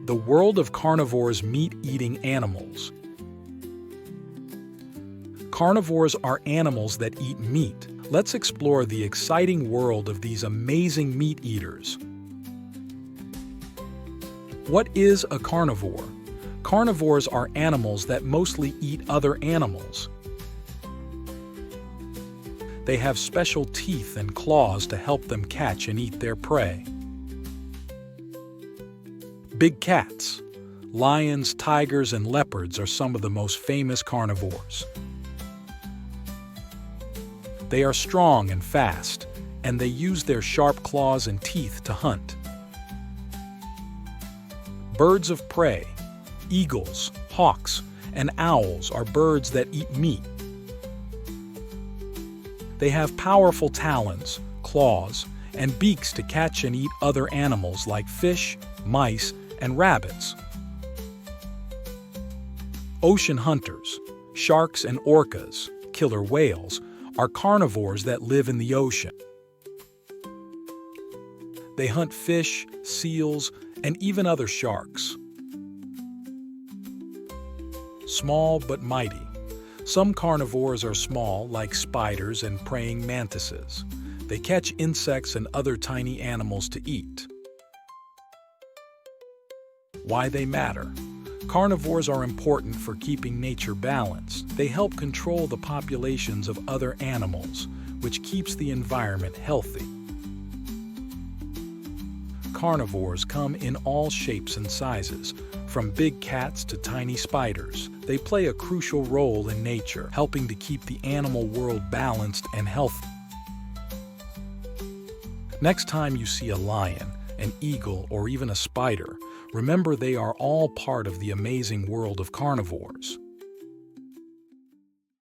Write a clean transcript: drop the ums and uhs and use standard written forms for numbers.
The world of carnivores, meat-eating animals. Carnivores are animals that eat meat. Let's explore the exciting world of these amazing meat eaters. What is a carnivore? Carnivores are animals that mostly eat other animals. They have special teeth and claws to help them catch and eat their prey. Big cats. Lions, tigers, and leopards are some of the most famous carnivores. They are strong and fast, and they use their sharp claws and teeth to hunt. Birds of prey. Eagles, hawks, and owls are birds that eat meat. They have powerful talons, claws, and beaks to catch and eat other animals like fish, mice, and rabbits. Ocean hunters. Sharks and orcas, killer whales, are carnivores that live in the ocean. They hunt fish, seals, and even other sharks. Small but mighty. Some carnivores are small, like spiders and praying mantises. They catch insects and other tiny animals to eat. Why they matter. Carnivores are important for keeping nature balanced. They help control the populations of other animals, which keeps the environment healthy. Carnivores come in all shapes and sizes, from big cats to tiny spiders. They play a crucial role in nature, helping to keep the animal world balanced and healthy. Next time you see a lion, an eagle, or even a spider, remember they are all part of the amazing world of carnivores.